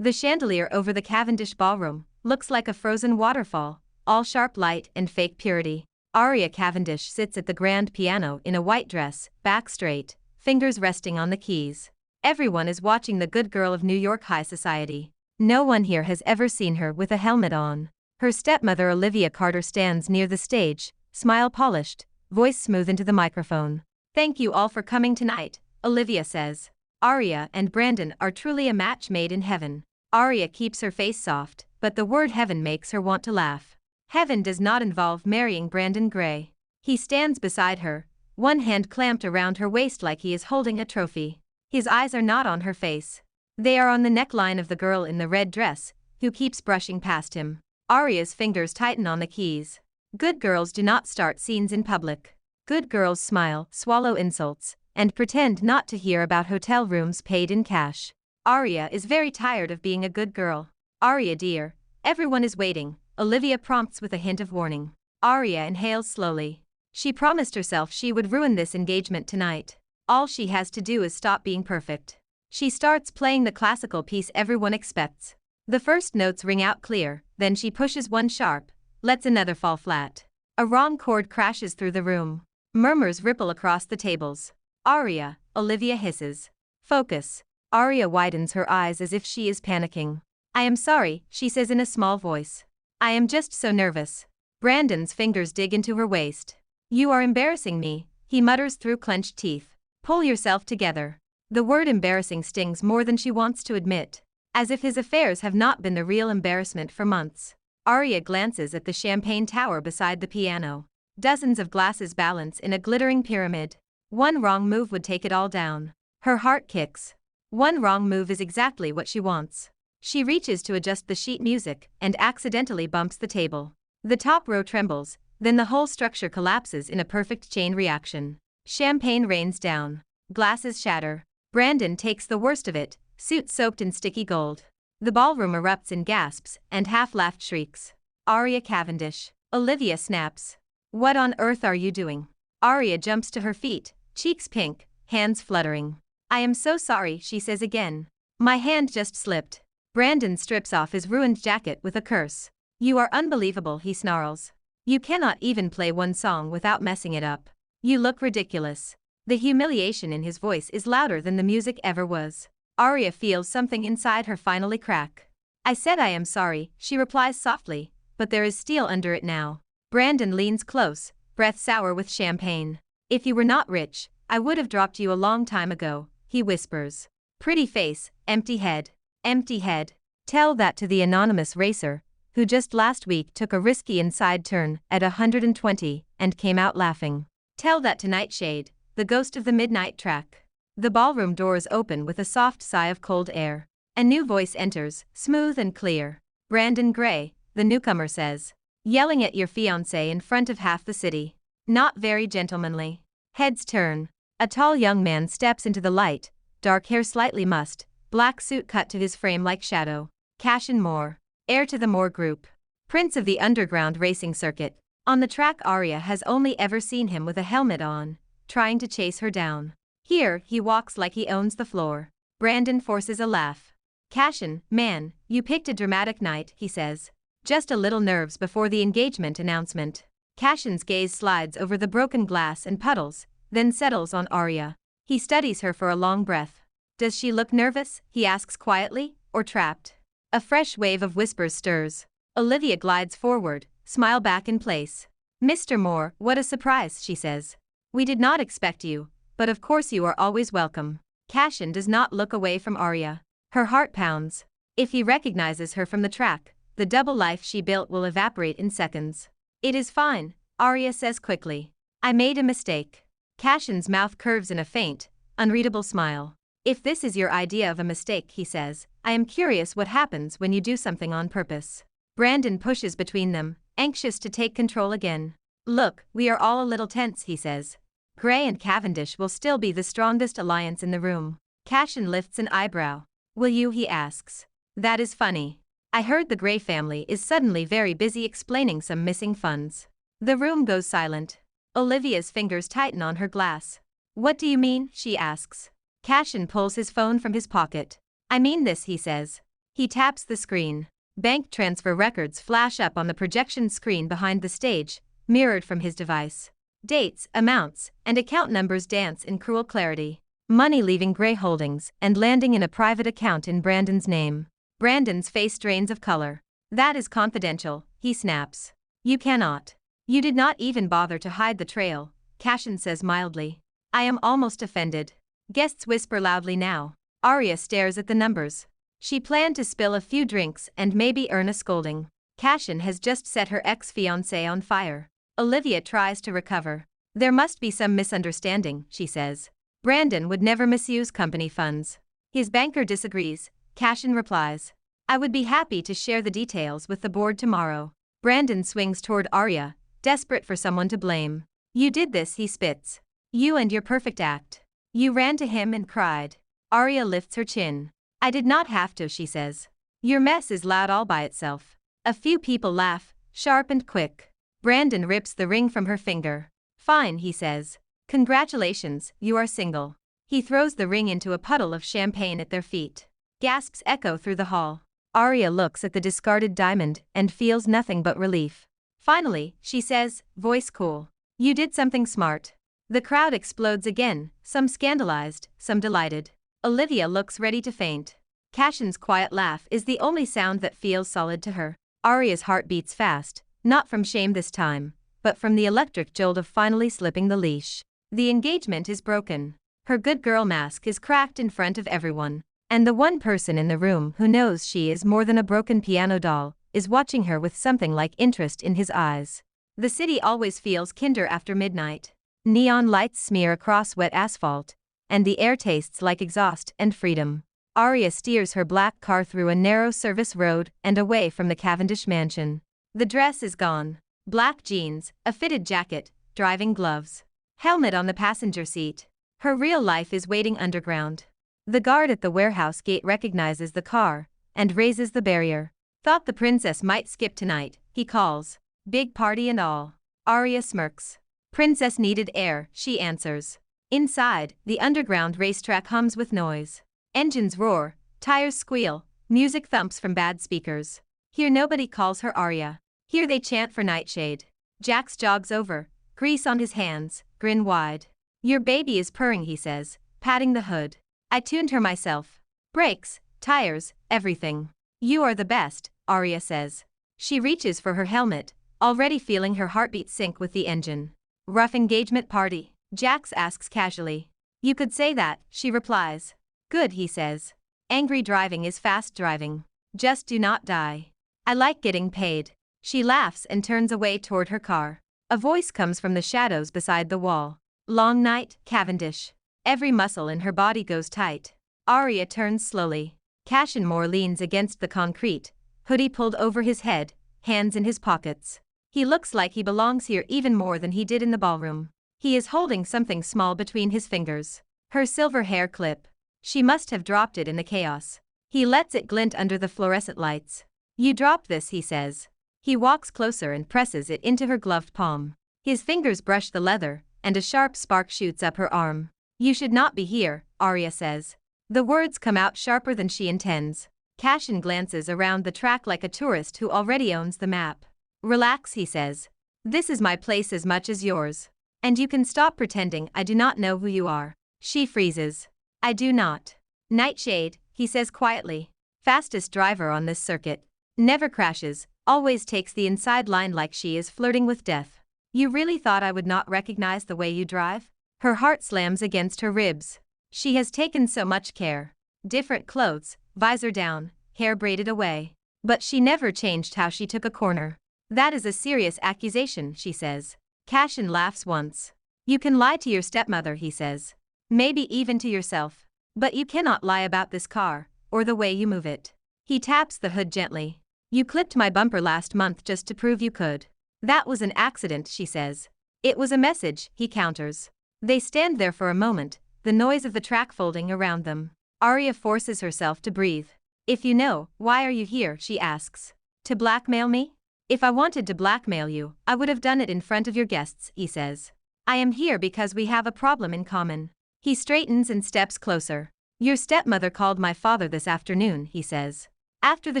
The chandelier over the Cavendish ballroom looks like a frozen waterfall, all sharp light and fake purity. Aria Cavendish sits at the grand piano in a white dress, back straight, fingers resting on the keys. Everyone is watching the good girl of New York high society. No one here has ever seen her with a helmet on. Her stepmother Olivia Carter stands near the stage, smile polished, voice smooth into the microphone. "Thank you all for coming tonight," Olivia says. Aria and Brandon are truly a match made in heaven. Aria keeps her face soft, but the word heaven makes her want to laugh. Heaven does not involve marrying Brandon Gray. He stands beside her, one hand clamped around her waist like he is holding a trophy. His eyes are not on her face. They are on the neckline of the girl in the red dress, who keeps brushing past him. Aria's fingers tighten on the keys. Good girls do not start scenes in public. Good girls smile, swallow insults, and pretend not to hear about hotel rooms paid in cash. Aria is very tired of being a good girl. "Aria dear, everyone is waiting," Olivia prompts with a hint of warning. Aria inhales slowly. She promised herself she would ruin this engagement tonight. All she has to do is stop being perfect. She starts playing the classical piece everyone expects. The first notes ring out clear, then she pushes one sharp, lets another fall flat. A wrong chord crashes through the room. Murmurs ripple across the tables. "Aria," Olivia hisses. "Focus." Aria widens her eyes as if she is panicking. "I am sorry," she says in a small voice. "I am just so nervous." Brandon's fingers dig into her waist. "You are embarrassing me," he mutters through clenched teeth. "Pull yourself together." The word embarrassing stings more than she wants to admit. As if his affairs have not been the real embarrassment for months. Aria glances at the champagne tower beside the piano. Dozens of glasses balance in a glittering pyramid. One wrong move would take it all down. Her heart kicks. One wrong move is exactly what she wants. She reaches to adjust the sheet music and accidentally bumps the table. The top row trembles, then the whole structure collapses in a perfect chain reaction. Champagne rains down. Glasses shatter. Brandon takes the worst of it, suit soaked in sticky gold. The ballroom erupts in gasps and half-laughed shrieks. "Aria Cavendish." Olivia snaps. "What on earth are you doing?" Aria jumps to her feet, cheeks pink, hands fluttering. "I am so sorry," she says again. "My hand just slipped." Brandon strips off his ruined jacket with a curse. "You are unbelievable," he snarls. "You cannot even play one song without messing it up. You look ridiculous." The humiliation in his voice is louder than the music ever was. Aria feels something inside her finally crack. "I said I am sorry," she replies softly, "but there is steel under it now." Brandon leans close, breath sour with champagne. "If you were not rich, I would have dropped you a long time ago," he whispers. Pretty face, empty head. Empty head. Tell that to the anonymous racer, who just last week took a risky inside turn at 120 and came out laughing. Tell that to Nightshade, the ghost of the midnight track. The ballroom doors open with a soft sigh of cold air. A new voice enters, smooth and clear. "Brandon Gray," the newcomer says. "Yelling at your fiancé in front of half the city. Not very gentlemanly." Heads turn. A tall young man steps into the light, dark hair slightly mussed, black suit cut to his frame like shadow. Cashin Moore. Heir to the Moore Group. Prince of the underground racing circuit. On the track Aria has only ever seen him with a helmet on, trying to chase her down. Here, he walks like he owns the floor. Brandon forces a laugh. "Cashin, man, you picked a dramatic night," he says. "Just a little nerves before the engagement announcement." Cashin's gaze slides over the broken glass and puddles, then settles on Aria. He studies her for a long breath. "Does she look nervous?" he asks quietly, "or trapped?" A fresh wave of whispers stirs. Olivia glides forward, smile back in place. "Mr. Moore, what a surprise," she says. "We did not expect you, but of course you are always welcome." Cashin does not look away from Aria. Her heart pounds. If he recognizes her from the track, the double life she built will evaporate in seconds. "It is fine," Aria says quickly. "I made a mistake." Cashin's mouth curves in a faint, unreadable smile. "If this is your idea of a mistake," he says, "I am curious what happens when you do something on purpose." Brandon pushes between them, anxious to take control again. "Look, we are all a little tense," he says. "Gray and Cavendish will still be the strongest alliance in the room." Cashin lifts an eyebrow. "Will you?" he asks. "That is funny. I heard the Gray family is suddenly very busy explaining some missing funds." The room goes silent. Olivia's fingers tighten on her glass. "What do you mean?" she asks. Cashin pulls his phone from his pocket. "I mean this," he says. He taps the screen. Bank transfer records flash up on the projection screen behind the stage, mirrored from his device. Dates, amounts, and account numbers dance in cruel clarity. Money leaving Gray Holdings and landing in a private account in Brandon's name. Brandon's face drains of color. That is confidential, he snaps. You cannot. You did not even bother to hide the trail, Cashin says mildly. I am almost offended. Guests whisper loudly now. Arya stares at the numbers. She planned to spill a few drinks and maybe earn a scolding. Cashin has just set her ex-fiancé on fire. Olivia tries to recover. There must be some misunderstanding, she says. Brandon would never misuse company funds. His banker disagrees. Cashin replies. I would be happy to share the details with the board tomorrow. Brandon swings toward Arya, desperate for someone to blame. You did this, he spits. You and your perfect act. You ran to him and cried. Arya lifts her chin. I did not have to, she says. Your mess is loud all by itself. A few people laugh, sharp and quick. Brandon rips the ring from her finger. Fine, he says. Congratulations, you are single. He throws the ring into a puddle of champagne at their feet. Gasps echo through the hall. Arya looks at the discarded diamond and feels nothing but relief. Finally, she says, voice cool. You did something smart. The crowd explodes again, some scandalized, some delighted. Olivia looks ready to faint. Cashin's quiet laugh is the only sound that feels solid to her. Arya's heart beats fast, not from shame this time, but from the electric jolt of finally slipping the leash. The engagement is broken. Her good girl mask is cracked in front of everyone, and the one person in the room who knows she is more than a broken piano doll is watching her with something like interest in his eyes. The city always feels kinder after midnight. Neon lights smear across wet asphalt, and the air tastes like exhaust and freedom. Arya steers her black car through a narrow service road and away from the Cavendish mansion. The dress is gone. Black jeans, a fitted jacket, driving gloves. Helmet on the passenger seat. Her real life is waiting underground. The guard at the warehouse gate recognizes the car and raises the barrier. Thought the princess might skip tonight, he calls. Big party and all. Arya smirks. Princess needed air, she answers. Inside, the underground racetrack hums with noise. Engines roar, tires squeal, music thumps from bad speakers. Here nobody calls her Arya. Here they chant for Nightshade. Jax jogs over, grease on his hands, grin wide. Your baby is purring, he says, patting the hood. I tuned her myself. Brakes, tires, everything. You are the best, Arya says. She reaches for her helmet, already feeling her heartbeat sync with the engine. Rough engagement party, Jax asks casually. You could say that, she replies. Good, he says. Angry driving is fast driving. Just do not die. I like getting paid. She laughs and turns away toward her car. A voice comes from the shadows beside the wall. Long night, Cavendish. Every muscle in her body goes tight. Arya turns slowly. Cashin Moore leans against the concrete, hoodie pulled over his head, hands in his pockets. He looks like he belongs here even more than he did in the ballroom. He is holding something small between his fingers. Her silver hair clip. She must have dropped it in the chaos. He lets it glint under the fluorescent lights. You dropped this, he says. He walks closer and presses it into her gloved palm. His fingers brush the leather, and a sharp spark shoots up her arm. You should not be here, Arya says. The words come out sharper than she intends. Cashin glances around the track like a tourist who already owns the map. Relax, he says. This is my place as much as yours. And you can stop pretending I do not know who you are. She freezes. I do not. Nightshade, he says quietly. Fastest driver on this circuit. Never crashes, always takes the inside line like she is flirting with death. You really thought I would not recognize the way you drive? Her heart slams against her ribs. She has taken so much care. Different clothes, visor down, hair braided away. But she never changed how she took a corner. That is a serious accusation, she says. Cashin laughs once. You can lie to your stepmother, he says. Maybe even to yourself. But you cannot lie about this car, or the way you move it. He taps the hood gently. You clipped my bumper last month just to prove you could. That was an accident, she says. It was a message, he counters. They stand there for a moment, the noise of the track folding around them. Arya forces herself to breathe. If you know, why are you here, she asks. To blackmail me? If I wanted to blackmail you, I would have done it in front of your guests, he says. I am here because we have a problem in common. He straightens and steps closer. Your stepmother called my father this afternoon, he says. After the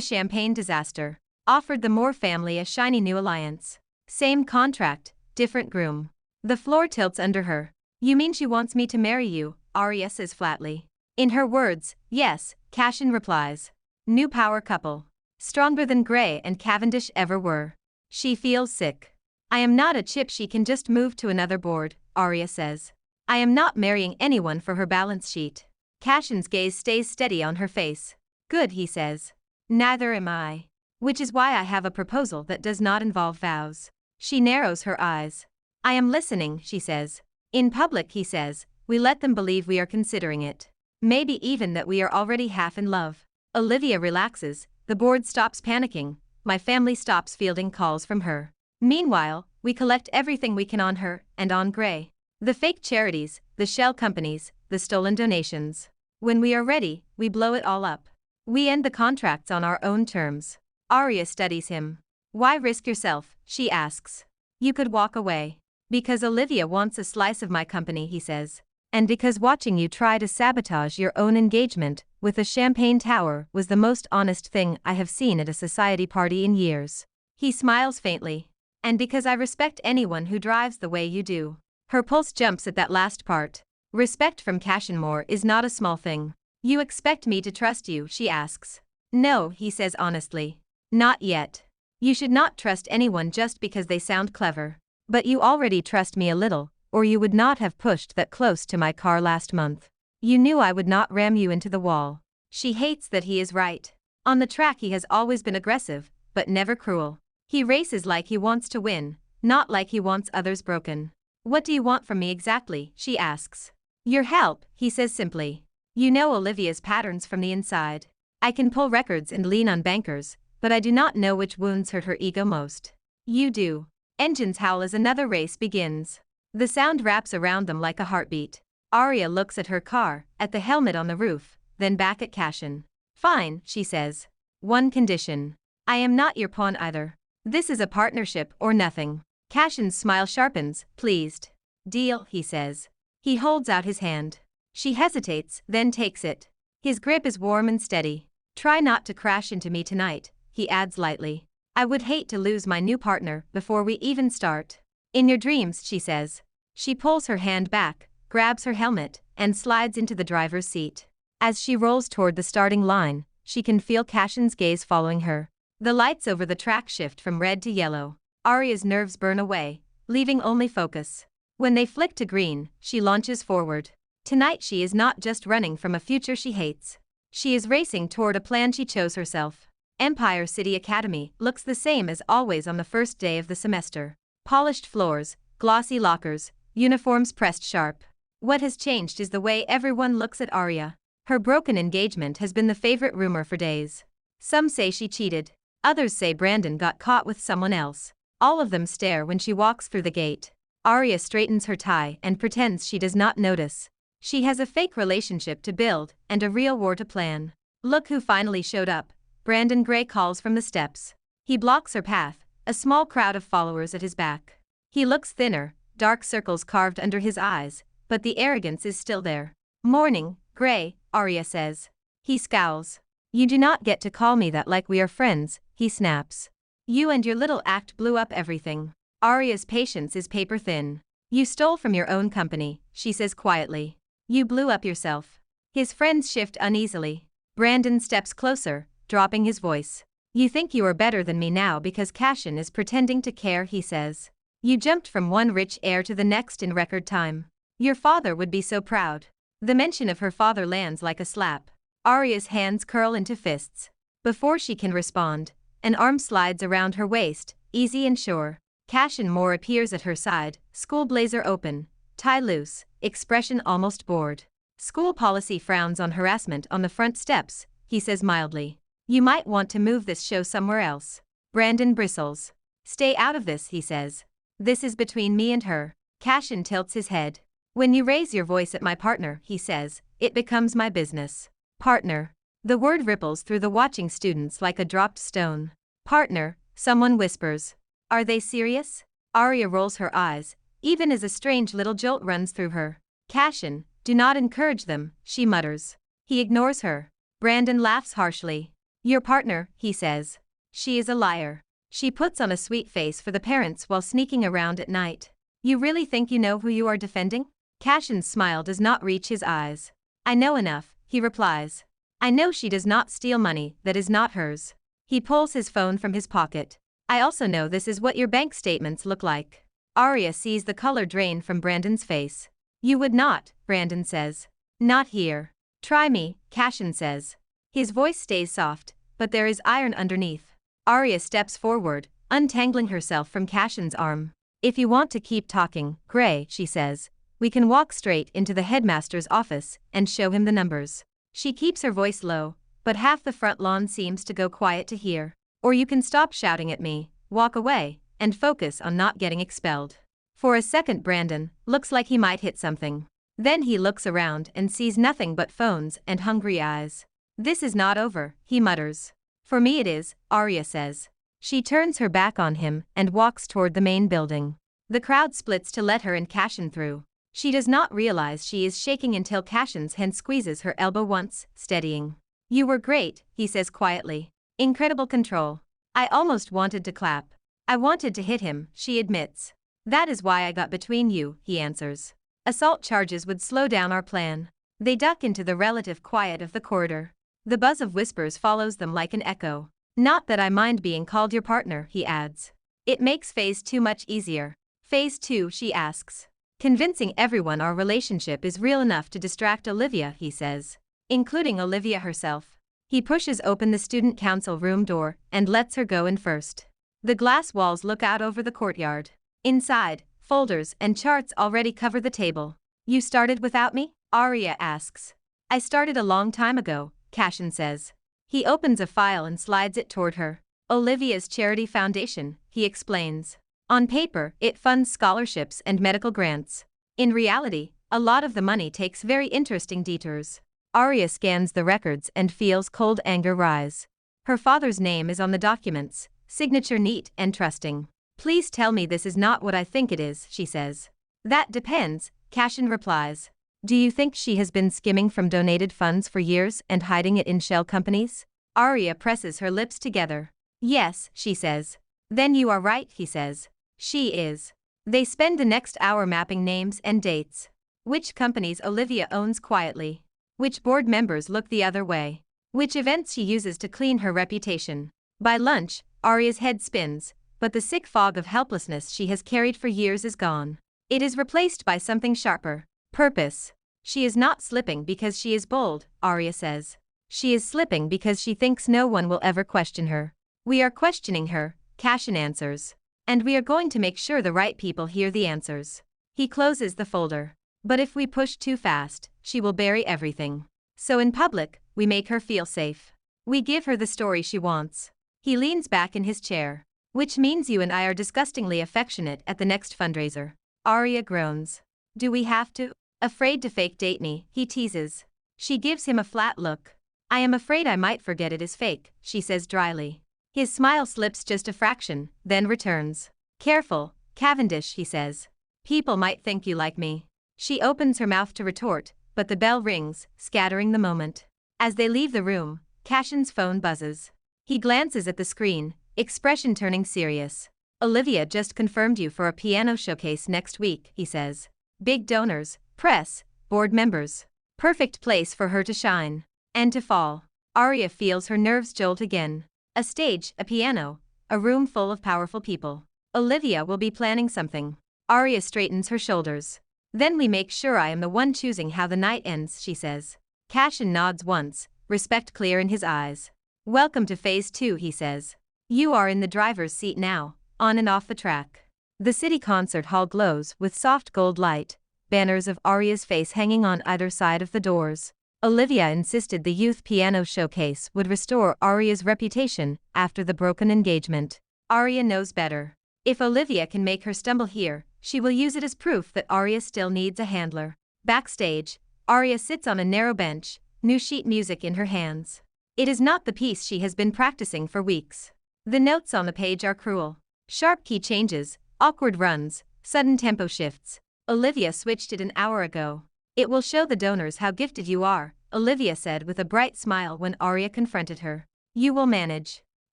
champagne disaster, offered the Moore family a shiny new alliance. Same contract, different groom. The floor tilts under her. You mean she wants me to marry you, Arya says flatly. In her words, yes, Cashin replies. New power couple. Stronger than Grey and Cavendish ever were. She feels sick. I am not a chip she can just move to another board, Arya says. I am not marrying anyone for her balance sheet. Cashin's gaze stays steady on her face. Good, he says. Neither am I. Which is why I have a proposal that does not involve vows. She narrows her eyes. I am listening, she says. In public, he says, we let them believe we are considering it. Maybe even that we are already half in love. Olivia relaxes, the board stops panicking, my family stops fielding calls from her. Meanwhile, we collect everything we can on her and on Grey. The fake charities, the shell companies, the stolen donations. When we are ready, we blow it all up. We end the contracts on our own terms. Arya studies him. Why risk yourself, she asks. You could walk away. Because Olivia wants a slice of my company, he says. And because watching you try to sabotage your own engagement with a champagne tower was the most honest thing I have seen at a society party in years. He smiles faintly. And because I respect anyone who drives the way you do. Her pulse jumps at that last part. Respect from Cashin Moore is not a small thing. You expect me to trust you, she asks. No, he says honestly. Not yet. You should not trust anyone just because they sound clever. But you already trust me a little, or you would not have pushed that close to my car last month. You knew I would not ram you into the wall. She hates that he is right. On the track he has always been aggressive, but never cruel. He races like he wants to win, not like he wants others broken. What do you want from me exactly, she asks. Your help, he says simply. You know Olivia's patterns from the inside. I can pull records and lean on bankers, but I do not know which wounds hurt her ego most. You do. Engines howl as another race begins. The sound wraps around them like a heartbeat. Arya looks at her car, at the helmet on the roof, then back at Cashin. Fine, she says. One condition. I am not your pawn either. This is a partnership or nothing. Cashin's smile sharpens, pleased. Deal, he says. He holds out his hand. She hesitates, then takes it. His grip is warm and steady. Try not to crash into me tonight, he adds lightly. I would hate to lose my new partner before we even start. In your dreams, she says. She pulls her hand back, grabs her helmet, and slides into the driver's seat. As she rolls toward the starting line, she can feel Cashin's gaze following her. The lights over the track shift from red to yellow. Arya's nerves burn away, leaving only focus. When they flick to green, she launches forward. Tonight she is not just running from a future she hates. She is racing toward a plan she chose herself. Empire City Academy looks the same as always on the first day of the semester. Polished floors, glossy lockers, uniforms pressed sharp. What has changed is the way everyone looks at Arya. Her broken engagement has been the favorite rumor for days. Some say she cheated. Others say Brandon got caught with someone else. All of them stare when she walks through the gate. Arya straightens her tie and pretends she does not notice. She has a fake relationship to build and a real war to plan. Look who finally showed up. Brandon Grey calls from the steps. He blocks her path, a small crowd of followers at his back. He looks thinner, dark circles carved under his eyes, but the arrogance is still there. Morning, Grey, Arya says. He scowls. You do not get to call me that like we are friends, he snaps. You and your little act blew up everything. Arya's patience is paper thin. You stole from your own company, she says quietly. You blew up yourself. His friends shift uneasily. Brandon steps closer, dropping his voice. You think you are better than me now because Cashin is pretending to care, he says. You jumped from one rich heir to the next in record time. Your father would be so proud. The mention of her father lands like a slap. Arya's hands curl into fists. Before she can respond, an arm slides around her waist, easy and sure. Cashin Moore appears at her side, school blazer open, tie loose, expression almost bored. School policy frowns on harassment on the front steps, he says mildly. You might want to move this show somewhere else. Brandon bristles. Stay out of this, he says. This is between me and her. Cashin tilts his head. When you raise your voice at my partner, he says, it becomes my business. Partner. The word ripples through the watching students like a dropped stone. Partner, someone whispers. Are they serious? Arya rolls her eyes, even as a strange little jolt runs through her. Cashin, do not encourage them, she mutters. He ignores her. Brandon laughs harshly. Your partner, he says. She is a liar. She puts on a sweet face for the parents while sneaking around at night. You really think you know who you are defending? Cashin's smile does not reach his eyes. I know enough, he replies. I know she does not steal money that is not hers. He pulls his phone from his pocket. I also know this is what your bank statements look like. Arya sees the color drain from Brandon's face. You would not, Brandon says. Not here. Try me, Cashin says. His voice stays soft, but there is iron underneath. Arya steps forward, untangling herself from Cashin's arm. If you want to keep talking, Gray, she says, we can walk straight into the headmaster's office and show him the numbers. She keeps her voice low, but half the front lawn seems to go quiet to hear. Or you can stop shouting at me, walk away, and focus on not getting expelled. For a second Brandon looks like he might hit something. Then he looks around and sees nothing but phones and hungry eyes. This is not over, he mutters. For me it is, Arya says. She turns her back on him and walks toward the main building. The crowd splits to let her and Cashin through. She does not realize she is shaking until Cashin's hand squeezes her elbow once, steadying. You were great, he says quietly. Incredible control. I almost wanted to clap. I wanted to hit him, she admits. That is why I got between you, he answers. Assault charges would slow down our plan. They duck into the relative quiet of the corridor. The buzz of whispers follows them like an echo. Not that I mind being called your partner, he adds. It makes phase 2 much easier. Phase 2, she asks. Convincing everyone our relationship is real enough to distract Olivia, he says. Including Olivia herself. He pushes open the student council room door and lets her go in first. The glass walls look out over the courtyard. Inside, folders and charts already cover the table. You started without me? Arya asks. I started a long time ago, Cashin says. He opens a file and slides it toward her. Olivia's charity foundation, he explains. On paper, it funds scholarships and medical grants. In reality, a lot of the money takes very interesting detours. Arya scans the records and feels cold anger rise. Her father's name is on the documents, signature neat and trusting. Please tell me this is not what I think it is, she says. That depends, Cashin replies. Do you think she has been skimming from donated funds for years and hiding it in shell companies? Arya presses her lips together. Yes, she says. Then you are right, he says. She is. They spend the next hour mapping names and dates. Which companies Olivia owns quietly. Which board members look the other way. Which events she uses to clean her reputation. By lunch, Arya's head spins, but the sick fog of helplessness she has carried for years is gone. It is replaced by something sharper. Purpose. She is not slipping because she is bold, Arya says. She is slipping because she thinks no one will ever question her. We are questioning her, Cashin answers. And we are going to make sure the right people hear the answers. He closes the folder. But if we push too fast, she will bury everything. So in public, we make her feel safe. We give her the story she wants. He leans back in his chair. Which means you and I are disgustingly affectionate at the next fundraiser. Arya groans. Do we have to? Afraid to fake date me, he teases. She gives him a flat look. I am afraid I might forget it is fake, she says dryly. His smile slips just a fraction, then returns. Careful, Cavendish, he says. People might think you like me. She opens her mouth to retort, but the bell rings, scattering the moment. As they leave the room, Cashin's phone buzzes. He glances at the screen, expression turning serious. Olivia just confirmed you for a piano showcase next week, he says. Big donors, press, board members. Perfect place for her to shine. And to fall. Arya feels her nerves jolt again. A stage, a piano, a room full of powerful people. Olivia will be planning something. Arya straightens her shoulders. Then we make sure I am the one choosing how the night ends, she says. Cashin nods once, respect clear in his eyes. Welcome to phase 2, he says. You are in the driver's seat now, on and off the track. The city concert hall glows with soft gold light, banners of Arya's face hanging on either side of the doors. Olivia insisted the youth piano showcase would restore Arya's reputation after the broken engagement. Arya knows better. If Olivia can make her stumble here, she will use it as proof that Arya still needs a handler. Backstage, Arya sits on a narrow bench, new sheet music in her hands. It is not the piece she has been practicing for weeks. The notes on the page are cruel. Sharp key changes, awkward runs, sudden tempo shifts. Olivia switched it an hour ago. It will show the donors how gifted you are, Olivia said with a bright smile when Arya confronted her. You will manage.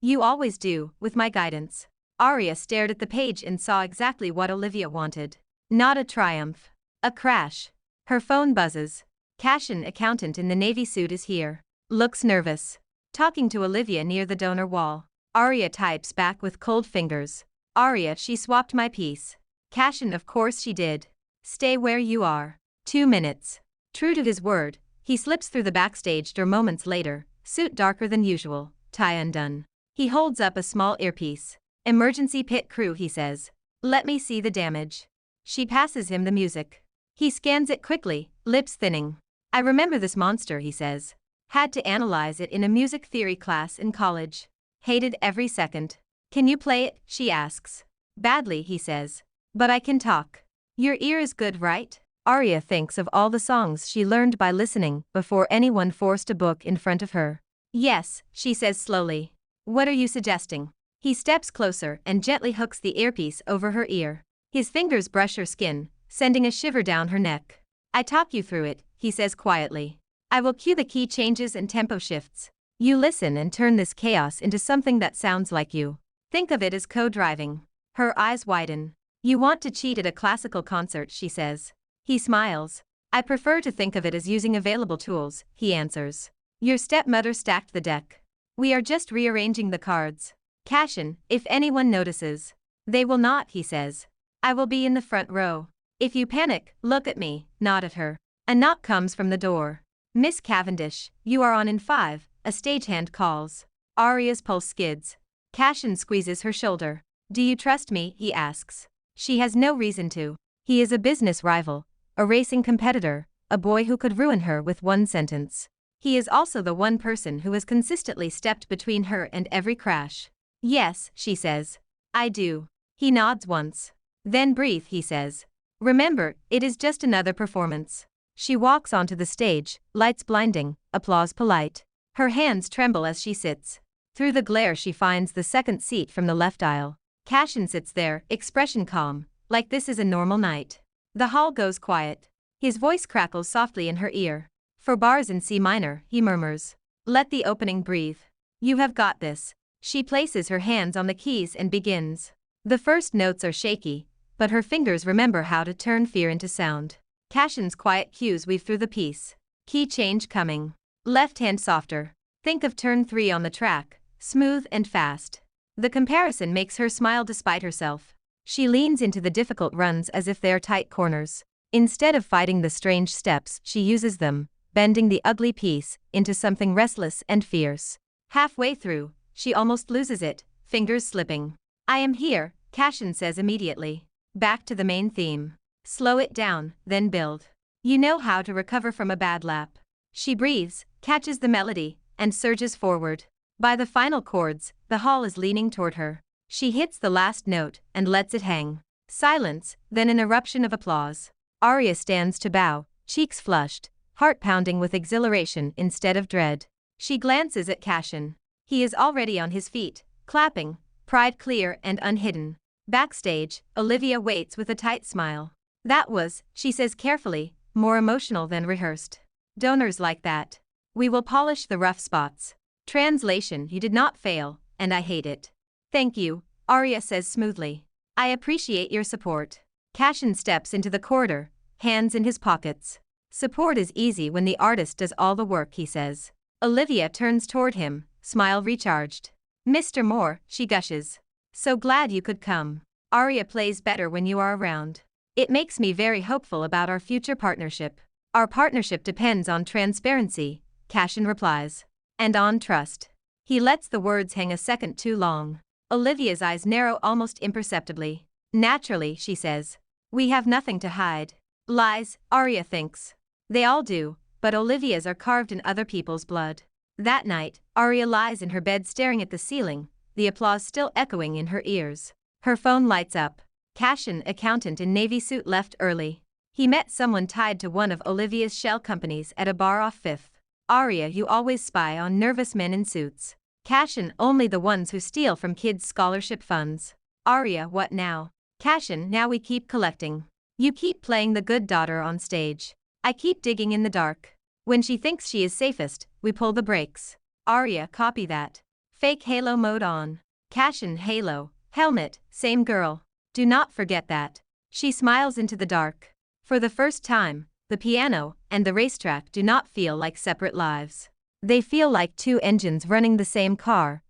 You always do, with my guidance. Arya stared at the page and saw exactly what Olivia wanted. Not a triumph. A crash. Her phone buzzes. Cashin, accountant in the navy suit, is here. Looks nervous. Talking to Olivia near the donor wall. Arya types back with cold fingers. Arya, she swapped my piece. Cashin, of course she did. Stay where you are. 2 minutes. True to his word, he slips through the backstage door moments later, suit darker than usual, tie undone. He holds up a small earpiece. Emergency pit crew, he says. Let me see the damage. She passes him the music. He scans it quickly, lips thinning. I remember this monster, he says. Had to analyze it in a music theory class in college. Hated every second. Can you play it, she asks. Badly, he says. But I can talk. Your ear is good, right? Arya thinks of all the songs she learned by listening before anyone forced a book in front of her. Yes, she says slowly. What are you suggesting? He steps closer and gently hooks the earpiece over her ear. His fingers brush her skin, sending a shiver down her neck. I talk you through it, he says quietly. I will cue the key changes and tempo shifts. You listen and turn this chaos into something that sounds like you. Think of it as co-driving. Her eyes widen. You want to cheat at a classical concert, she says. He smiles. I prefer to think of it as using available tools, he answers. Your stepmother stacked the deck. We are just rearranging the cards. Cashin, if anyone notices. They will not, he says. I will be in the front row. If you panic, look at me, nod at her. A knock comes from the door. Miss Cavendish, you are on in 5, a stagehand calls. Arya's pulse skids. Cashin squeezes her shoulder. Do you trust me, he asks. She has no reason to. He is a business rival, a racing competitor, a boy who could ruin her with one sentence. He is also the one person who has consistently stepped between her and every crash. Yes, she says. I do. He nods once. Then breathe, he says. Remember, it is just another performance. She walks onto the stage, lights blinding, applause polite. Her hands tremble as she sits. Through the glare she finds the second seat from the left aisle. Cashin sits there, expression calm, like this is a normal night. The hall goes quiet. His voice crackles softly in her ear. For bars in C minor, he murmurs. Let the opening breathe. You have got this. She places her hands on the keys and begins. The first notes are shaky, but her fingers remember how to turn fear into sound. Cashin's quiet cues weave through the piece. Key change coming. Left hand softer. Think of turn 3 on the track, smooth and fast. The comparison makes her smile despite herself. She leans into the difficult runs as if they are tight corners. Instead of fighting the strange steps, she uses them, bending the ugly piece into something restless and fierce. Halfway through, she almost loses it, fingers slipping. I am here, Cashin says immediately. Back to the main theme. Slow it down, then build. You know how to recover from a bad lap. She breathes, catches the melody, and surges forward. By the final chords, the hall is leaning toward her. She hits the last note and lets it hang. Silence, then an eruption of applause. Arya stands to bow, cheeks flushed, heart pounding with exhilaration instead of dread. She glances at Cashin. He is already on his feet, clapping, pride clear and unhidden. Backstage, Olivia waits with a tight smile. That was, she says carefully, more emotional than rehearsed. Donors like that. We will polish the rough spots. Translation: You did not fail, and I hate it. Thank you, Arya says smoothly. I appreciate your support. Cashin steps into the corridor, hands in his pockets. Support is easy when the artist does all the work, he says. Olivia turns toward him, smile recharged. Mr. Moore, she gushes. So glad you could come. Arya plays better when you are around. It makes me very hopeful about our future partnership. Our partnership depends on transparency, Cashin replies. And on trust. He lets the words hang a second too long. Olivia's eyes narrow almost imperceptibly. Naturally, she says. We have nothing to hide. Lies, Arya thinks. They all do, but Olivia's are carved in other people's blood. That night, Arya lies in her bed staring at the ceiling, the applause still echoing in her ears. Her phone lights up. Cashin, accountant in navy suit, left early. He met someone tied to one of Olivia's shell companies at a bar off 5th. Arya, you always spy on nervous men in suits. Cashin, only the ones who steal from kids' scholarship funds. Arya, what now? Cashin, now we keep collecting. You keep playing the good daughter on stage. I keep digging in the dark. When she thinks she is safest, we pull the brakes. Arya, copy that. Fake halo mode on. Cashin halo, helmet, same girl. Do not forget that. She smiles into the dark. For the first time, the piano and the racetrack do not feel like separate lives. They feel like two engines running the same car,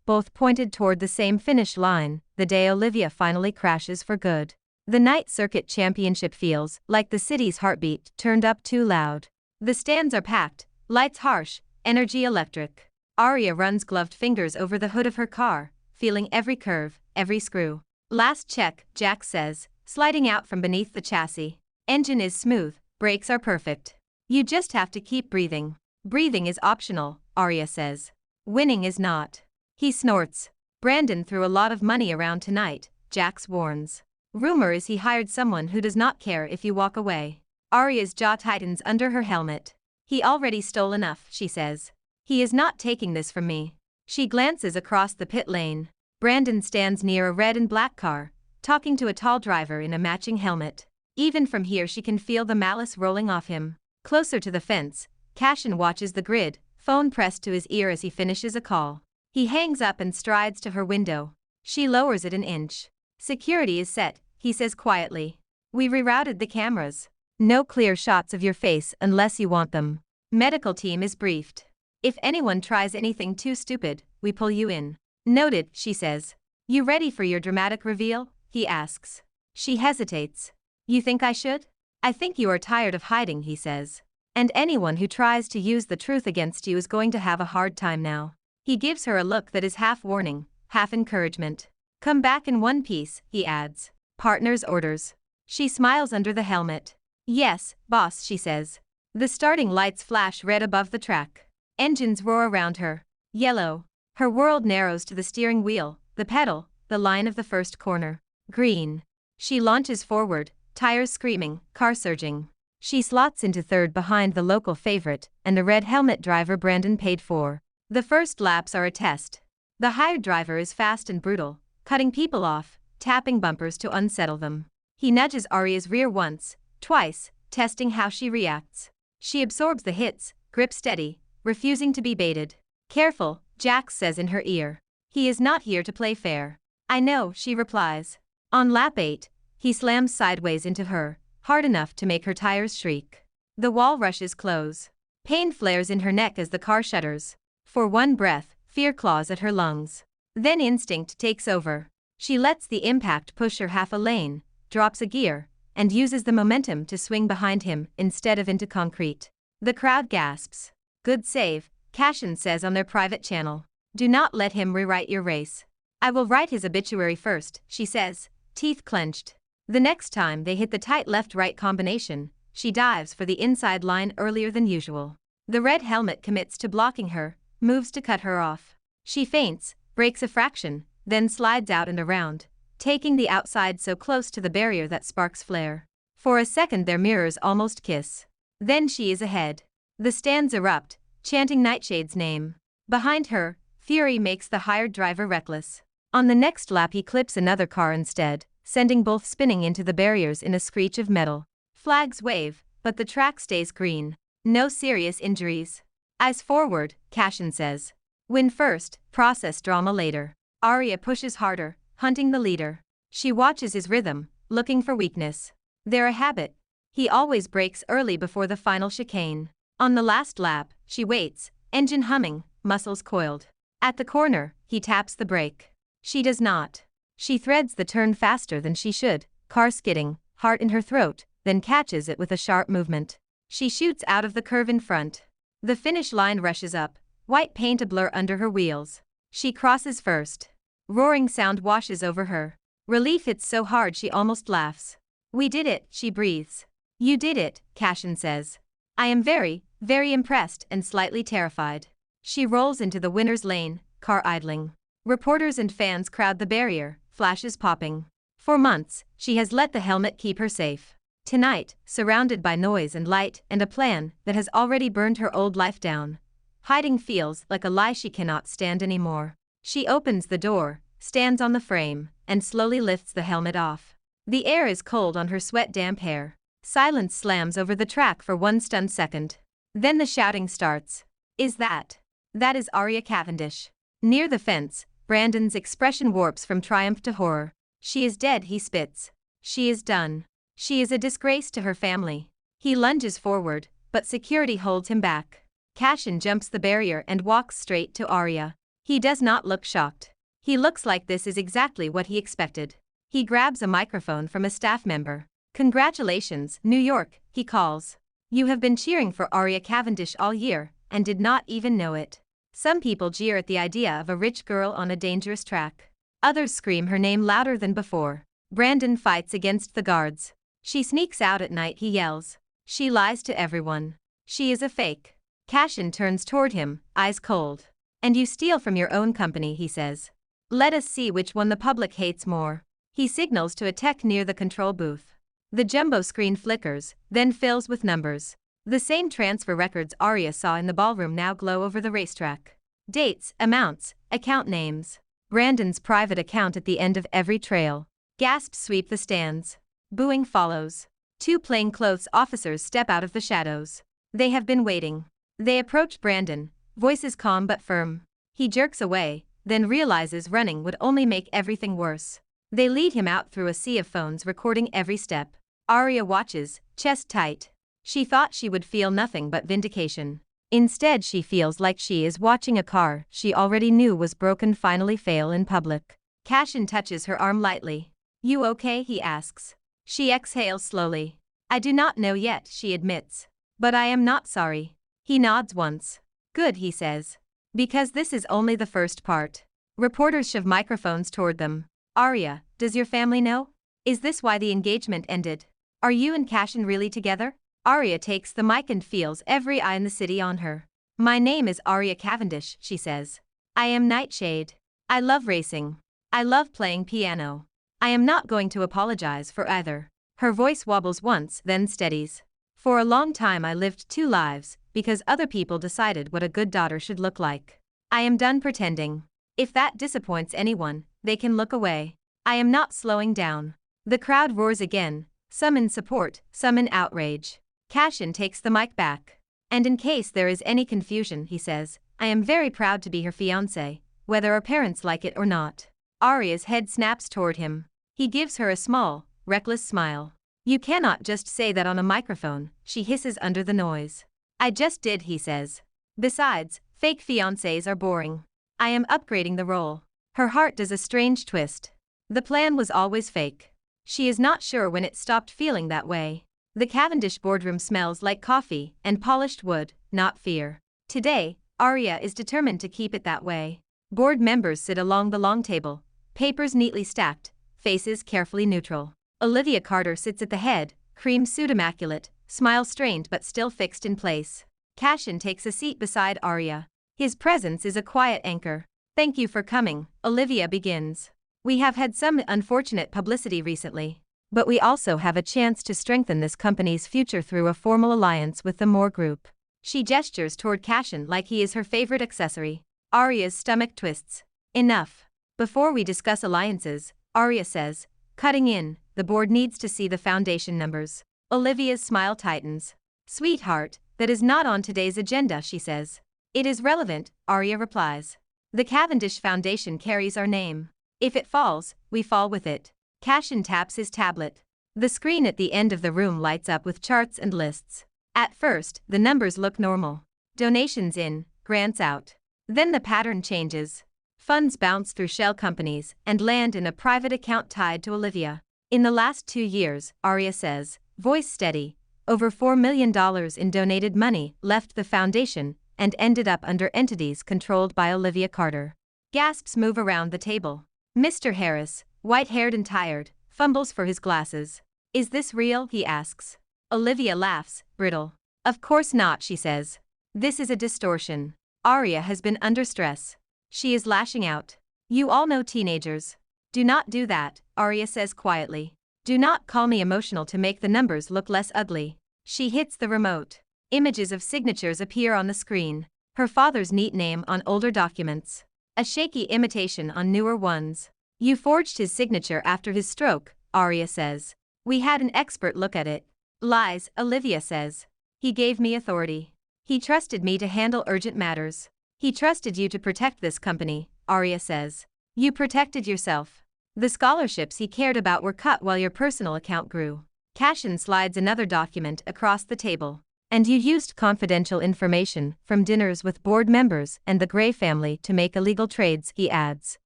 both pointed toward the same finish line, the day Olivia finally crashes for good. The night circuit championship feels like the city's heartbeat turned up too loud. The stands are packed, lights harsh, energy electric. Aria runs gloved fingers over the hood of her car, feeling every curve, every screw. Last check, Jack says, sliding out from beneath the chassis. Engine is smooth, brakes are perfect. You just have to keep breathing. Breathing is optional, Aria says. Winning is not. He snorts. Brandon threw a lot of money around tonight, Jax warns. Rumor is he hired someone who does not care if you walk away. Aria's jaw tightens under her helmet. He already stole enough, she says. He is not taking this from me. She glances across the pit lane. Brandon stands near a red and black car, talking to a tall driver in a matching helmet. Even from here she can feel the malice rolling off him. Closer to the fence, Cashin watches the grid, phone pressed to his ear as he finishes a call. He hangs up and strides to her window. She lowers it an inch. Security is set, he says quietly. We rerouted the cameras. No clear shots of your face unless you want them. Medical team is briefed. If anyone tries anything too stupid, we pull you in. Noted, she says. You ready for your dramatic reveal? He asks. She hesitates. You think I should? I think you are tired of hiding, he says. And anyone who tries to use the truth against you is going to have a hard time now. He gives her a look that is half warning, half encouragement. Come back in one piece, he adds. Partner's orders. She smiles under the helmet. Yes, boss, she says. The starting lights flash red above the track. Engines roar around her. Yellow. Her world narrows to the steering wheel, the pedal, the line of the first corner. Green. She launches forward, tires screaming, car surging. She slots into third behind the local favorite and the red helmet driver Brandon paid for. The first laps are a test. The hired driver is fast and brutal, cutting people off, tapping bumpers to unsettle them. He nudges Aria's rear once, twice, testing how she reacts. She absorbs the hits, grip steady, refusing to be baited. Careful, Jax says in her ear. He is not here to play fair. I know, she replies. On lap 8, he slams sideways into her, hard enough to make her tires shriek. The wall rushes close. Pain flares in her neck as the car shudders. For one breath, fear claws at her lungs. Then instinct takes over. She lets the impact push her half a lane, drops a gear, and uses the momentum to swing behind him instead of into concrete. The crowd gasps. Good save, Cashin says on their private channel. Do not let him rewrite your race. I will write his obituary first, she says, teeth clenched. The next time they hit the tight left-right combination, she dives for the inside line earlier than usual. The red helmet commits to blocking her, moves to cut her off. She feints, breaks a fraction, then slides out and around, taking the outside so close to the barrier that sparks flare. For a second their mirrors almost kiss. Then she is ahead. The stands erupt, chanting Nightshade's name. Behind her, fury makes the hired driver reckless. On the next lap he clips another car instead, sending both spinning into the barriers in a screech of metal. Flags wave, but the track stays green. No serious injuries. Eyes forward, Cashin says. Win first, process drama later. Aria pushes harder, hunting the leader. She watches his rhythm, looking for weakness. They're a habit. He always brakes early before the final chicane. On the last lap, she waits, engine humming, muscles coiled. At the corner, he taps the brake. She does not. She threads the turn faster than she should, car skidding, heart in her throat, then catches it with a sharp movement. She shoots out of the curve in front. The finish line rushes up, white paint a blur under her wheels. She crosses first. Roaring sound washes over her. Relief hits so hard she almost laughs. We did it, she breathes. You did it, Cashin says. I am very, very impressed and slightly terrified. She rolls into the winner's lane, car idling. Reporters and fans crowd the barrier, flashes popping. For months, she has let the helmet keep her safe. Tonight, surrounded by noise and light and a plan that has already burned her old life down, hiding feels like a lie she cannot stand anymore. She opens the door, stands on the frame, and slowly lifts the helmet off. The air is cold on her sweat-damp hair. Silence slams over the track for one stunned second. Then the shouting starts. That is Aria Cavendish. Near the fence, Brandon's expression warps from triumph to horror. She is dead, he spits. She is done. She is a disgrace to her family. He lunges forward, but security holds him back. Cashin jumps the barrier and walks straight to Arya. He does not look shocked. He looks like this is exactly what he expected. He grabs a microphone from a staff member. "Congratulations, New York," he calls. "You have been cheering for Arya Cavendish all year, and did not even know it." Some people jeer at the idea of a rich girl on a dangerous track. Others scream her name louder than before. Brandon fights against the guards. "She sneaks out at night," he yells. "She lies to everyone. She is a fake." Cashin turns toward him, eyes cold. "And you steal from your own company," he says. "Let us see which one the public hates more." He signals to a tech near the control booth. The jumbo screen flickers, then fills with numbers. The same transfer records Arya saw in the ballroom now glow over the racetrack. Dates, amounts, account names. Brandon's private account at the end of every trail. Gasps sweep the stands. Booing follows. Two plainclothes officers step out of the shadows. They have been waiting. They approach Brandon, voices calm but firm. He jerks away, then realizes running would only make everything worse. They lead him out through a sea of phones recording every step. Arya watches, chest tight. She thought she would feel nothing but vindication. Instead, she feels like she is watching a car she already knew was broken finally fail in public. Cashin touches her arm lightly. "You okay?" he asks. She exhales slowly. "I do not know yet," she admits. "But I am not sorry." He nods once. "Good," he says. "Because this is only the first part." Reporters shove microphones toward them. "Arya, does your family know? Is this why the engagement ended? Are you and Cashin really together?" Arya takes the mic and feels every eye in the city on her. "My name is Arya Cavendish," she says. "I am Nightshade. I love racing. I love playing piano. I am not going to apologize for either." Her voice wobbles once, then steadies. "For a long time I lived two lives, because other people decided what a good daughter should look like. I am done pretending. If that disappoints anyone, they can look away. I am not slowing down." The crowd roars again, some in support, some in outrage. Cashin takes the mic back. "And in case there is any confusion," he says, "I am very proud to be her fiancé, whether our parents like it or not." Arya's head snaps toward him. He gives her a small, reckless smile. "You cannot just say that on a microphone," she hisses under the noise. "I just did," he says. "Besides, fake fiancés are boring. I am upgrading the role." Her heart does a strange twist. The plan was always fake. She is not sure when it stopped feeling that way. The Cavendish boardroom smells like coffee and polished wood, not fear. Today, Arya is determined to keep it that way. Board members sit along the long table, papers neatly stacked, faces carefully neutral. Olivia Carter sits at the head, cream suit immaculate, smile strained but still fixed in place. Cashin takes a seat beside Arya. His presence is a quiet anchor. "Thank you for coming," Olivia begins. "We have had some unfortunate publicity recently. But we also have a chance to strengthen this company's future through a formal alliance with the Moore Group." She gestures toward Cashin like he is her favorite accessory. Arya's stomach twists. "Enough. Before we discuss alliances," Arya says, cutting in, "the board needs to see the foundation numbers." Olivia's smile tightens. "Sweetheart, that is not on today's agenda," she says. "It is relevant," Arya replies. "The Cavendish Foundation carries our name. If it falls, we fall with it." Cashin taps his tablet. The screen at the end of the room lights up with charts and lists. At first, the numbers look normal. Donations in, grants out. Then the pattern changes. Funds bounce through shell companies and land in a private account tied to Olivia. "In the last 2 years," Arya says, voice steady, "over $4 million in donated money left the foundation and ended up under entities controlled by Olivia Carter." Gasps move around the table. Mr. Harris, white-haired and tired, fumbles for his glasses. "Is this real?" he asks. Olivia laughs, brittle. "Of course not," she says. "This is a distortion." Arya has been under stress. She is lashing out. "You all know teenagers. Do not do that," Arya says quietly. "Do not call me emotional to make the numbers look less ugly." She hits the remote. Images of signatures appear on the screen. Her father's neat name on older documents. A shaky imitation on newer ones. "You forged his signature after his stroke," Arya says. "We had an expert look at it." "Lies," Olivia says. "He gave me authority. He trusted me to handle urgent matters." He trusted you to protect this company, Arya says. You protected yourself. The scholarships he cared about were cut while your personal account grew. Cashin slides another document across the table. And you used confidential information from dinners with board members and the Gray family to make illegal trades, he adds.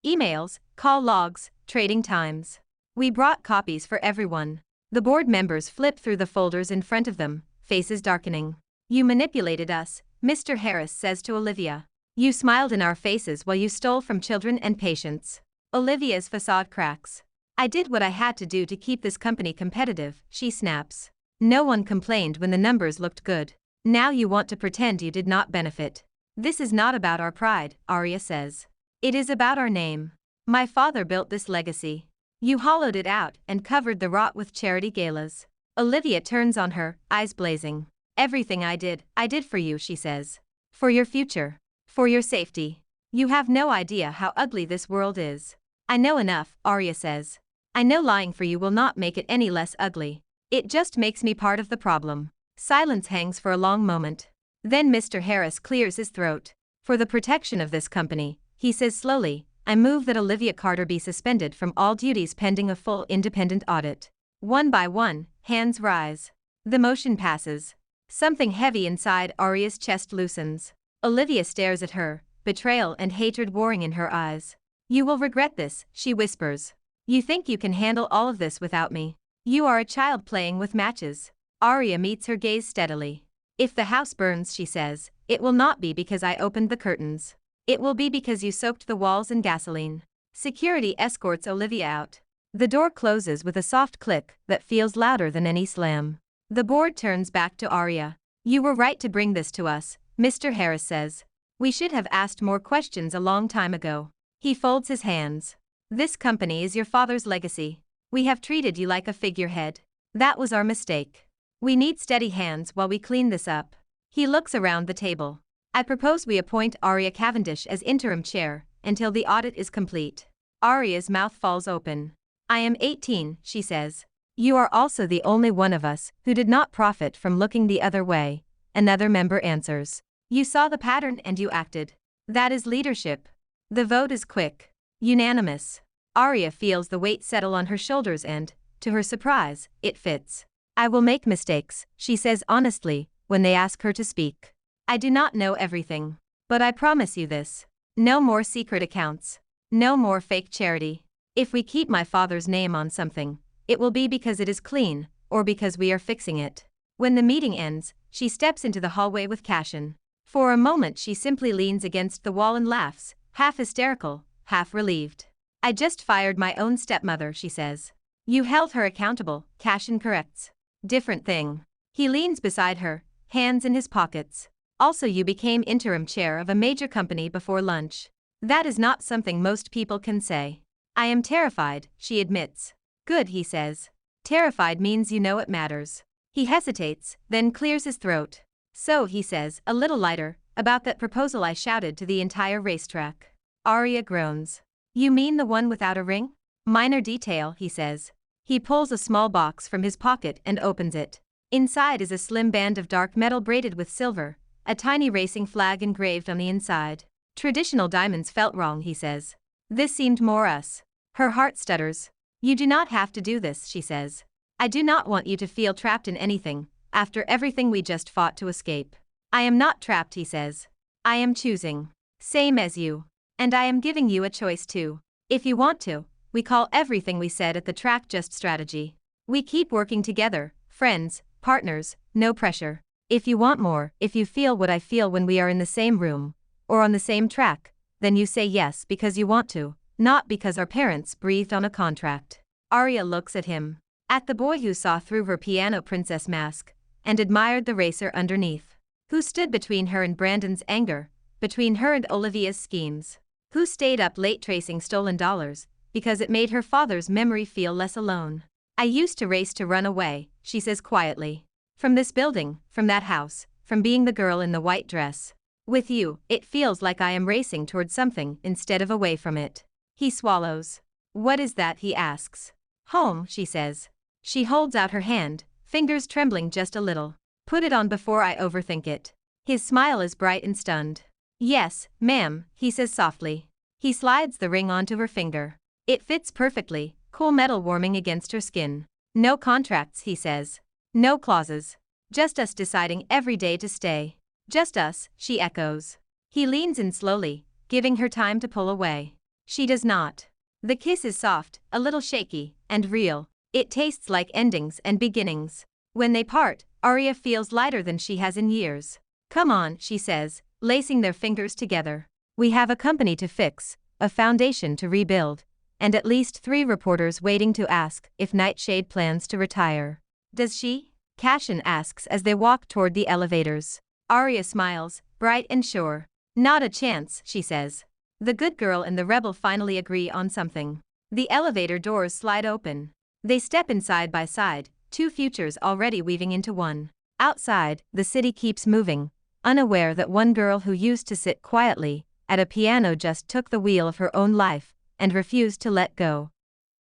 Emails, call logs, trading times. We brought copies for everyone. The board members flip through the folders in front of them, faces darkening. You manipulated us, Mr. Harris says to Olivia. You smiled in our faces while you stole from children and patients. Olivia's facade cracks. I did what I had to do to keep this company competitive, she snaps. No one complained when the numbers looked good. Now you want to pretend you did not benefit. This is not about our pride, Arya says. It is about our name. My father built this legacy. You hollowed it out and covered the rot with charity galas. Olivia turns on her, eyes blazing. Everything I did for you, she says. For your future. For your safety. You have no idea how ugly this world is. I know enough, Arya says. I know lying for you will not make it any less ugly. It just makes me part of the problem. Silence hangs for a long moment. Then Mr. Harris clears his throat. For the protection of this company, he says slowly, I move that Olivia Carter be suspended from all duties pending a full independent audit. One by one, hands rise. The motion passes. Something heavy inside Arya's chest loosens. Olivia stares at her, betrayal and hatred warring in her eyes. You will regret this, she whispers. You think you can handle all of this without me? You are a child playing with matches. Arya meets her gaze steadily. If the house burns, she says, it will not be because I opened the curtains. It will be because you soaked the walls in gasoline. Security escorts Olivia out. The door closes with a soft click that feels louder than any slam. The board turns back to Arya. You were right to bring this to us, Mr. Harris says. We should have asked more questions a long time ago. He folds his hands. This company is your father's legacy. We have treated you like a figurehead. That was our mistake. We need steady hands while we clean this up. He looks around the table. I propose we appoint Arya Cavendish as interim chair until the audit is complete. Arya's mouth falls open. I am 18, she says. You are also the only one of us who did not profit from looking the other way, another member answers. You saw the pattern and you acted. That is leadership. The vote is quick. Unanimous. Arya feels the weight settle on her shoulders and, to her surprise, it fits. I will make mistakes, she says honestly, when they ask her to speak. I do not know everything. But I promise you this. No more secret accounts. No more fake charity. If we keep my father's name on something, it will be because it is clean, or because we are fixing it. When the meeting ends, she steps into the hallway with Cashin. For a moment she simply leans against the wall and laughs, half hysterical, half relieved. I just fired my own stepmother, she says. You held her accountable, Cashin corrects. Different thing. He leans beside her, hands in his pockets. Also, you became interim chair of a major company before lunch. That is not something most people can say. I am terrified, she admits. Good, he says. Terrified means you know it matters. He hesitates, then clears his throat. So, he says, a little lighter, about that proposal I shouted to the entire racetrack. Arya groans. You mean the one without a ring? Minor detail, he says. He pulls a small box from his pocket and opens it. Inside is a slim band of dark metal braided with silver, a tiny racing flag engraved on the inside. Traditional diamonds felt wrong, he says. This seemed more us. Her heart stutters. You do not have to do this, she says. I do not want you to feel trapped in anything, after everything we just fought to escape. I am not trapped, he says. I am choosing. Same as you. And I am giving you a choice too. If you want to, we call everything we said at the track just strategy. We keep working together, friends, partners, no pressure. If you want more, if you feel what I feel when we are in the same room, or on the same track, then you say yes because you want to, not because our parents breathed on a contract. Arya looks at him. At the boy who saw through her piano princess mask, and admired the racer underneath. Who stood between her and Brandon's anger, between her and Olivia's schemes. Who stayed up late tracing stolen dollars, because it made her father's memory feel less alone. I used to race to run away, she says quietly. From this building, from that house, from being the girl in the white dress. With you, it feels like I am racing towards something instead of away from it. He swallows. What is that, he asks. Home, she says. She holds out her hand, fingers trembling just a little. Put it on before I overthink it. His smile is bright and stunned. Yes, ma'am, he says softly. He slides the ring onto her finger. It fits perfectly, cool metal warming against her skin. No contracts, he says. No clauses. Just us deciding every day to stay. Just us, she echoes. He leans in slowly, giving her time to pull away. She does not. The kiss is soft, a little shaky, and real. It tastes like endings and beginnings. When they part, Arya feels lighter than she has in years. Come on, she says, lacing their fingers together. We have a company to fix, a foundation to rebuild, and at least 3 reporters waiting to ask if Nightshade plans to retire. Does she? Cashin asks as they walk toward the elevators. Arya smiles, bright and sure. Not a chance, she says. The good girl and the rebel finally agree on something. The elevator doors slide open. They step in side by side, 2 futures already weaving into one. Outside, the city keeps moving, unaware that one girl who used to sit quietly at a piano just took the wheel of her own life and refused to let go.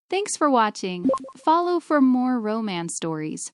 Thanks for watching. Follow for more romance stories.